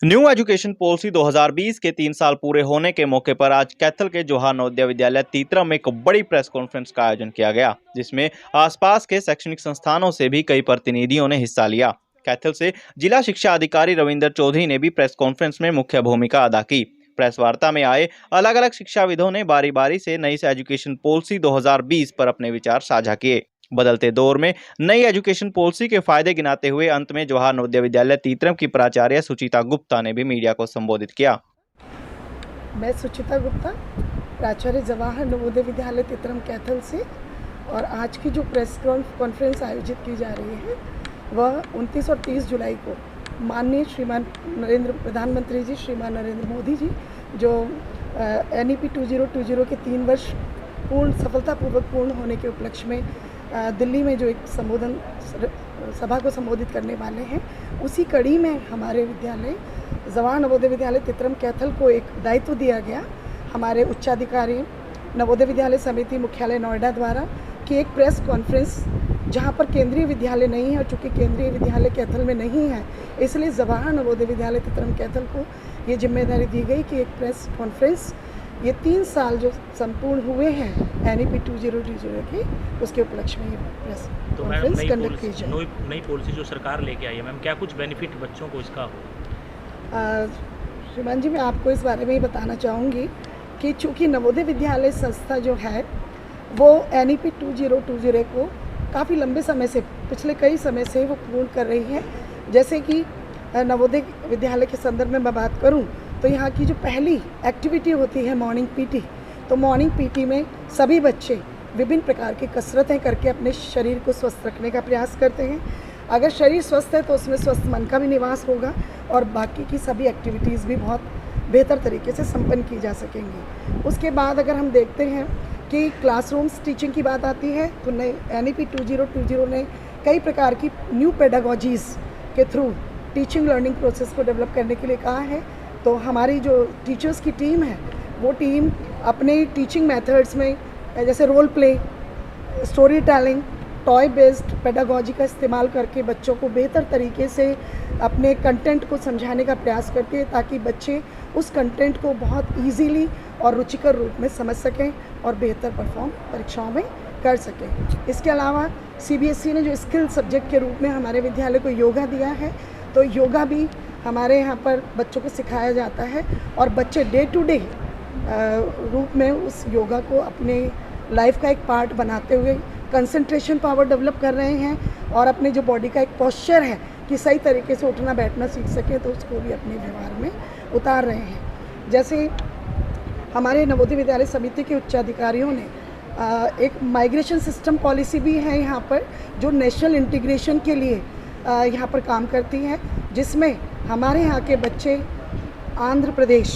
New education policy 2020 के 3 साल पूरे होने के मौके पर आज कैथल के जवाहर नवोदय विद्यालय तीतरम में एक बड़ी प्रेस कॉन्फ्रेंस का आयोजन किया गया, जिसमें आसपास के शैक्षणिक संस्थानों से भी कई प्रतिनिधियों ने हिस्सा लिया। कैथल से जिला शिक्षा अधिकारी रविंदर चौधरी ने भी प्रेस कॉन्फ्रेंस में मुख्य भूमिका अदा की। प्रेस वार्ता में आए अलग अलग शिक्षाविदों ने बारी बारी से नई एजुकेशन पॉलिसी 2020 पर अपने विचार साझा किए। बदलते दौर में नई एजुकेशन पॉलिसी के फायदे गिनाते हुए अंत में जवाहर नवोदय विद्यालय तीतरम की प्राचार्य सुचिता गुप्ता ने भी मीडिया को संबोधित किया। मैं सुचिता गुप्ता, प्राचार्य जवाहर नवोदय विद्यालय तीतरम कैथल से, और आज की जो प्रेस कॉन्फ्रेंस आयोजित की जा रही है वह 29 और 30 जुलाई को माननीय प्रधानमंत्री जी श्रीमान नरेंद्र मोदी जी जो NEP 2020 के 3 वर्ष सफलतापूर्वक पूर्ण होने के उपलक्ष्य में दिल्ली में जो एक सभा को संबोधित करने वाले हैं, उसी कड़ी में हमारे विद्यालय जवाहर नवोदय विद्यालय तीतरम कैथल को एक दायित्व दिया गया हमारे उच्चाधिकारी नवोदय विद्यालय समिति मुख्यालय नोएडा द्वारा कि एक प्रेस कॉन्फ्रेंस जहां पर केंद्रीय विद्यालय नहीं है, और चूँकि केंद्रीय विद्यालय कैथल में नहीं है, इसलिए जवाहर नवोदय विद्यालय तीतरम कैथल को ये जिम्मेदारी दी गई कि एक प्रेस कॉन्फ्रेंस ये 3 साल जो संपूर्ण हुए हैं NEP 2020 के, उसके उपलक्ष्य में ये प्रेस कॉन्फ्रेंस कंडक्ट की जाए। नई पॉलिसी जो सरकार लेके आई है मैम, क्या कुछ बेनिफिट बच्चों को इसका हो? श्रीमान जी, मैं आपको इस बारे में ही बताना चाहूँगी कि चूँकि नवोदय विद्यालय संस्था जो है वो NEP 2020 को काफ़ी लंबे समय से, पिछले कई समय से वो पूर्ण कर रही है। जैसे कि नवोदय विद्यालय के संदर्भ में मैं बात करूं तो यहाँ की जो पहली एक्टिविटी होती है मॉर्निंग PT, तो मॉर्निंग PT में सभी बच्चे विभिन्न प्रकार की कसरतें करके अपने शरीर को स्वस्थ रखने का प्रयास करते हैं। अगर शरीर स्वस्थ है तो उसमें स्वस्थ मन का भी निवास होगा और बाकी की सभी एक्टिविटीज़ भी बहुत बेहतर तरीके से संपन्न की जा सकेंगी। उसके बाद अगर हम देखते हैं कि क्लासरूम्स टीचिंग की बात आती है तो नए NEP 2020 ने कई प्रकार की न्यू पेडागोजीज़ के थ्रू टीचिंग लर्निंग प्रोसेस को डेवलप करने के लिए कहा है। तो हमारी जो टीचर्स की टीम है वो टीम अपने टीचिंग मेथड्स में जैसे role play, story telling, toy based pedagogy का इस्तेमाल करके बच्चों को बेहतर तरीके से अपने कंटेंट को समझाने का प्रयास करती है, ताकि बच्चे उस कंटेंट को बहुत इजीली और रुचिकर रूप में समझ सकें और बेहतर परफॉर्म परीक्षाओं में कर सकें। इसके अलावा CBSE ने जो स्किल सब्जेक्ट के रूप में हमारे विद्यालय को योगा दिया है, तो योगा भी हमारे यहाँ पर बच्चों को सिखाया जाता है और बच्चे डे टू डे रूप में उस योगा को अपने लाइफ का एक पार्ट बनाते हुए कंसंट्रेशन पावर डेवलप कर रहे हैं और अपने जो बॉडी का एक पोस्चर है कि सही तरीके से उठना बैठना सीख सकें, तो उसको भी अपने व्यवहार में उतार रहे हैं। जैसे हमारे नवोदय विद्यालय समिति के उच्चाधिकारियों ने एक माइग्रेशन सिस्टम पॉलिसी भी है यहाँ पर, जो नेशनल इंटीग्रेशन के लिए यहाँ पर काम करती है, जिसमें हमारे यहाँ के बच्चे आंध्र प्रदेश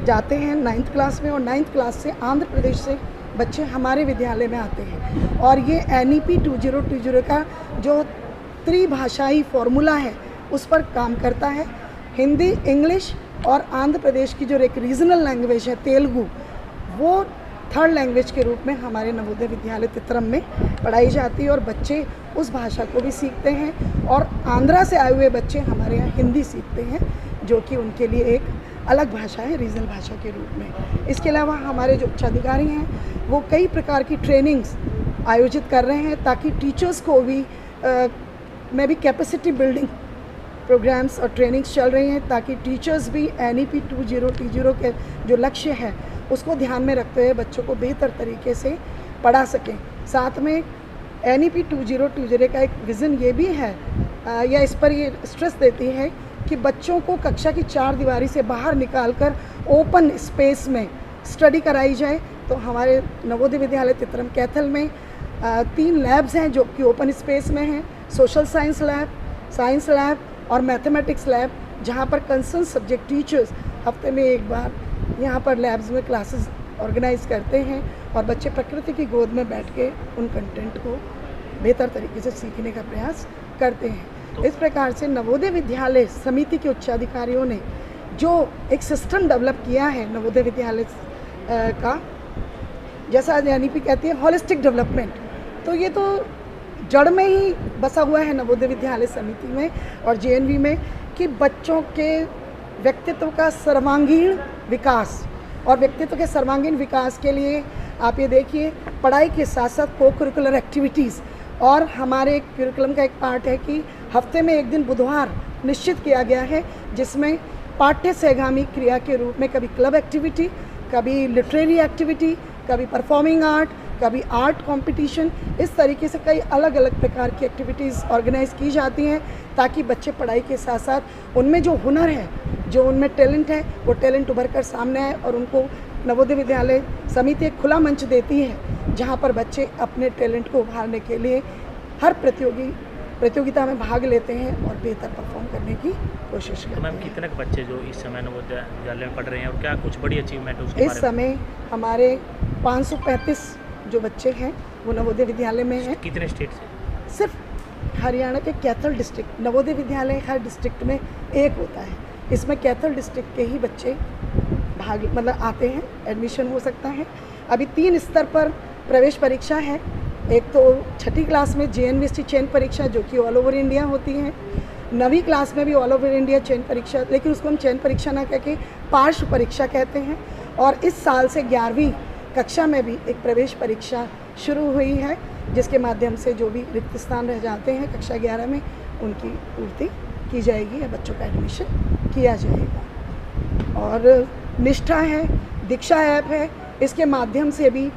जाते हैं 9th क्लास में, और 9th क्लास से आंध्र प्रदेश से बच्चे हमारे विद्यालय में आते हैं। और ये NEP 2020 का जो त्रिभाषाई फॉर्मूला है उस पर काम करता है। हिंदी, इंग्लिश और आंध्र प्रदेश की जो एक रीजनल लैंग्वेज है तेलुगु, वो 3rd लैंग्वेज के रूप में हमारे नवोदय विद्यालय तीतरम में पढ़ाई जाती है और बच्चे उस भाषा को भी सीखते हैं। और आंध्रा से आए हुए बच्चे हमारे यहाँ हिंदी सीखते हैं, जो कि उनके लिए एक अलग भाषा है, रीजनल भाषा के रूप में। इसके अलावा हमारे जो उच्चाधिकारी हैं वो कई प्रकार की ट्रेनिंग्स आयोजित कर रहे हैं, ताकि टीचर्स को भी में भी कैपेसिटी बिल्डिंग प्रोग्राम्स और ट्रेनिंग्स चल रही हैं, ताकि टीचर्स भी NEP 2020 के जो लक्ष्य है उसको ध्यान में रखते हुए बच्चों को बेहतर तरीके से पढ़ा सकें। साथ में NEP 2020 का एक विज़न ये भी है, या इस पर ये स्ट्रेस देती है कि बच्चों को कक्षा की 4 दीवारी से बाहर निकालकर ओपन स्पेस में स्टडी कराई जाए। तो हमारे नवोदय विद्यालय तीतरम कैथल में 3 लैब्स हैं जो कि ओपन स्पेस में हैं, social science lab, science lab और मैथमेटिक्स लैब, जहां पर कंसर्न सब्जेक्ट टीचर्स हफ्ते में एक बार यहाँ पर लैब्स में क्लासेस ऑर्गेनाइज करते हैं और बच्चे प्रकृति की गोद में बैठ के उन कंटेंट को बेहतर तरीके से सीखने का प्रयास करते हैं। इस प्रकार से नवोदय विद्यालय समिति के उच्चाधिकारियों ने जो एक सिस्टम डेवलप किया है नवोदय विद्यालय का, जैसा NEP कहती है होलिस्टिक डेवलपमेंट, तो ये तो जड़ में ही बसा हुआ है नवोदय विद्यालय समिति में और JNV में कि बच्चों के व्यक्तित्व का सर्वांगीण विकास, और व्यक्तित्व के सर्वांगीण विकास के लिए आप ये देखिए पढ़ाई के साथ साथ को करिकुलर एक्टिविटीज़, और हमारे करिकुलम का एक पार्ट है कि हफ्ते में एक दिन बुधवार निश्चित किया गया है जिसमें पाठ्य सहगामी क्रिया के रूप में कभी क्लब एक्टिविटी, कभी लिटरेरी एक्टिविटी, कभी परफॉर्मिंग आर्ट, कभी आर्ट कंपटीशन, इस तरीके से कई अलग अलग प्रकार की एक्टिविटीज़ ऑर्गेनाइज की जाती हैं ताकि बच्चे पढ़ाई के साथ साथ उनमें जो हुनर है, जो उनमें टैलेंट है, वो टैलेंट उभर कर सामने आए। और उनको नवोदय विद्यालय समिति एक खुला मंच देती है जहाँ पर बच्चे अपने टैलेंट को उभारने के लिए हर प्रतियोगिता में भाग लेते हैं और बेहतर परफॉर्म करने की कोशिश करते तो मैम हैं। कितने बच्चे जो इस समय नवोदय विद्यालय में पढ़ रहे हैं और क्या कुछ बड़ी अचीवमेंट है उसके इस बारे में? समय हमारे 535 जो बच्चे हैं वो नवोदय विद्यालय में हैं। कितने स्टेट से? सिर्फ हरियाणा के कैथल डिस्ट्रिक्ट, नवोदय विद्यालय हर डिस्ट्रिक्ट में एक होता है, इसमें कैथल डिस्ट्रिक्ट के ही बच्चे भाग आते हैं, एडमिशन हो सकता है। अभी 3 स्तर पर प्रवेश परीक्षा है। एक तो 6ठी क्लास में JNVST चयन परीक्षा जो कि ऑल ओवर इंडिया होती है, 9वीं क्लास में भी ऑल ओवर इंडिया चयन परीक्षा, लेकिन उसको हम चयन परीक्षा ना कह के पार्श्व परीक्षा कहते हैं। और इस साल से 11वीं कक्षा में भी एक प्रवेश परीक्षा शुरू हुई है जिसके माध्यम से जो भी रिक्त स्थान रह जाते हैं कक्षा 11 में उनकी पूर्ति की जाएगी या बच्चों का एडमिशन किया जाएगा। और निष्ठा है, दीक्षा ऐप है, इसके माध्यम से भी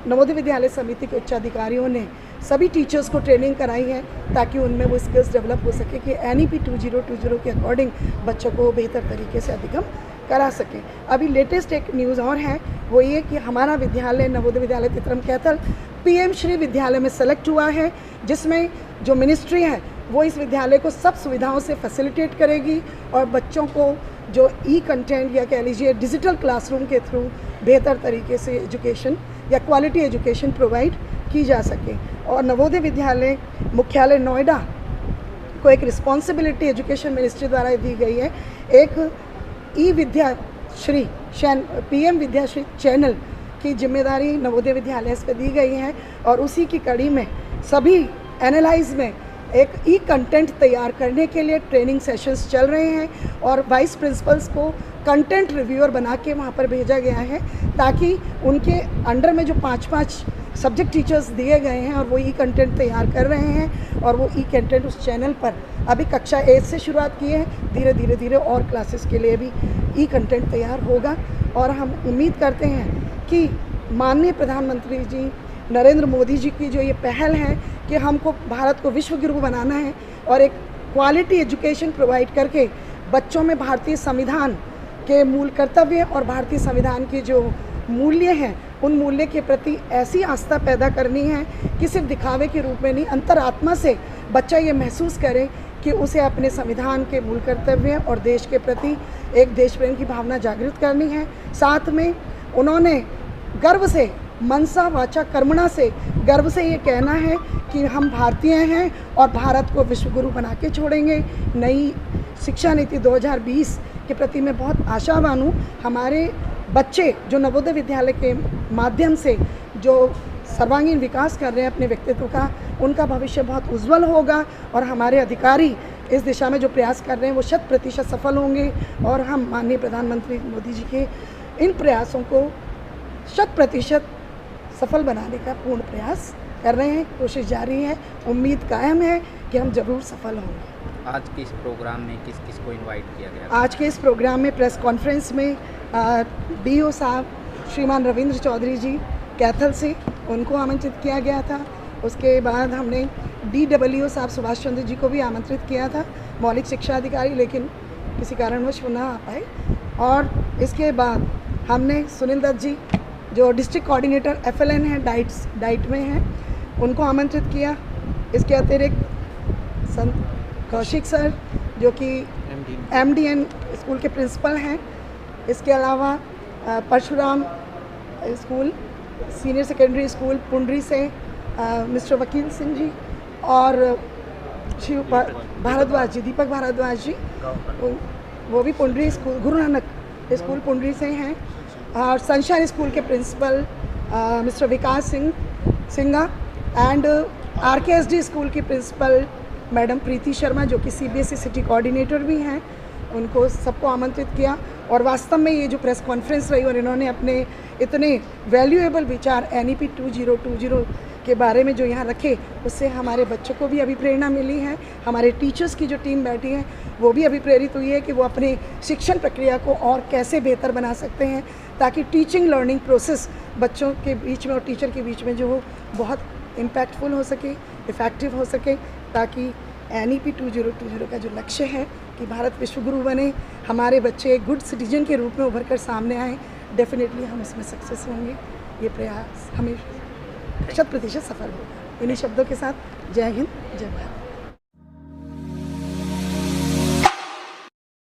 नवोदय विद्यालय समिति के उच्चाधिकारियों ने सभी टीचर्स को ट्रेनिंग कराई है ताकि उनमें वो स्किल्स डेवलप हो सके कि NEP 2020 के अकॉर्डिंग बच्चों को बेहतर तरीके से अधिगम करा सकें। अभी लेटेस्ट एक न्यूज़ और है, वो ये कि हमारा विद्यालय नवोदय विद्यालय तित्रम कैथल PM श्री विद्यालय में सेलेक्ट हुआ है, जिसमें जो मिनिस्ट्री है वो इस विद्यालय को सब सुविधाओं से फैसिलिटेट करेगी और बच्चों को जो कंटेंट या कह लीजिए डिजिटल क्लासरूम के थ्रू बेहतर तरीके से एजुकेशन या क्वालिटी एजुकेशन प्रोवाइड की जा सके। और नवोदय विद्यालय मुख्यालय नोएडा को एक रिस्पॉन्सिबिलिटी एजुकेशन मिनिस्ट्री द्वारा दी गई है, एक विद्याश्री PM विद्याश्री चैनल की जिम्मेदारी नवोदय विद्यालय पर दी गई है और उसी की कड़ी में सभी एनालाइज में एक कंटेंट तैयार करने के लिए ट्रेनिंग सेशंस चल रहे हैं और वाइस प्रिंसिपल्स को कंटेंट रिव्यूअर बना के वहाँ पर भेजा गया है ताकि उनके अंडर में जो 5-5 सब्जेक्ट टीचर्स दिए गए हैं और वो कंटेंट तैयार कर रहे हैं और वो कंटेंट उस चैनल पर अभी कक्षा 8 से शुरुआत की है, धीरे धीरे और क्लासेस के लिए भी कंटेंट तैयार होगा। और हम उम्मीद करते हैं कि माननीय प्रधानमंत्री जी नरेंद्र मोदी जी की जो ये पहल है कि हमको भारत को विश्व गुरु बनाना है और एक क्वालिटी एजुकेशन प्रोवाइड करके बच्चों में भारतीय संविधान के मूल कर्तव्य और भारतीय संविधान के जो मूल्य हैं उन मूल्य के प्रति ऐसी आस्था पैदा करनी है कि सिर्फ दिखावे के रूप में नहीं, अंतरात्मा से बच्चा ये महसूस करे कि उसे अपने संविधान के मूल कर्तव्य और देश के प्रति एक देश प्रेम की भावना जागृत करनी है। साथ में उन्होंने गर्व से, मनसा वाचा कर्मणा से गर्व से ये कहना है कि हम भारतीय हैं और भारत को विश्व गुरु बना के छोड़ेंगे। नई शिक्षा नीति 2020 के प्रति मैं बहुत आशावान हूँ। हमारे बच्चे जो नवोदय विद्यालय के माध्यम से जो सर्वांगीण विकास कर रहे हैं अपने व्यक्तित्व का, उनका भविष्य बहुत उज्जवल होगा और हमारे अधिकारी इस दिशा में जो प्रयास कर रहे हैं वो 100% सफल होंगे और हम माननीय प्रधानमंत्री मोदी जी के इन प्रयासों को 100% सफल बनाने का पूर्ण प्रयास कर रहे हैं। कोशिश जारी है, उम्मीद कायम है कि हम ज़रूर सफल होंगे। आज के इस प्रोग्राम में किस किस को इनवाइट किया गया? आज के इस प्रोग्राम में प्रेस कॉन्फ्रेंस में DO साहब श्रीमान रविंद्र चौधरी जी कैथल से, उनको आमंत्रित किया गया था। उसके बाद हमने DWO साहब सुभाष चंद्र जी को भी आमंत्रित किया था, मौलिक शिक्षा अधिकारी, लेकिन किसी कारणवश वो ना आ पाए। और इसके बाद हमने सुनील दत्त जी जो डिस्ट्रिक्ट कोऑर्डिनेटर FLN है, डाइट में हैं, उनको आमंत्रित किया। इसके अतिरिक्त संत कौशिक सर जो कि MDN स्कूल के प्रिंसिपल हैं, इसके अलावा Parshuram school senior secondary school Pundri से मिस्टर वकील सिंह जी और शिव भारद्वाज जी, दीपक भारद्वाज जी, वो भी पुंडरी स्कूल गुरु नानक स्कूल पुंडरी से हैं। और सनशाइन स्कूल के प्रिंसिपल मिस्टर विकास सिंगा एंड RKSD स्कूल की प्रिंसिपल मैडम प्रीति शर्मा जो कि CBSE सिटी कोऑर्डिनेटर भी हैं। उनको सबको आमंत्रित किया और वास्तव में ये जो प्रेस कॉन्फ्रेंस रही और इन्होंने अपने इतने वैल्यूएबल विचार NEP 2020 के बारे में जो यहाँ रखे, उससे हमारे बच्चों को भी अभी प्रेरणा मिली है। हमारे टीचर्स की जो टीम बैठी है वो भी अभी प्रेरित हुई है कि वो अपने शिक्षण प्रक्रिया को और कैसे बेहतर बना सकते हैं, ताकि टीचिंग लर्निंग प्रोसेस बच्चों के बीच में और टीचर के बीच में जो हो बहुत इम्पैक्टफुल हो सके, इफ़ेक्टिव हो सके, ताकि NEP 2020 का जो लक्ष्य है कि भारत विश्वगुरु बने, हमारे बच्चे एक गुड सिटीजन के रूप में उभर कर सामने आए, डेफिनेटली हम इसमें सक्सेस होंगे। ये प्रयास हमें 100% सफल होगा। इन्हीं शब्दों के साथ जय हिंद, जय भारत।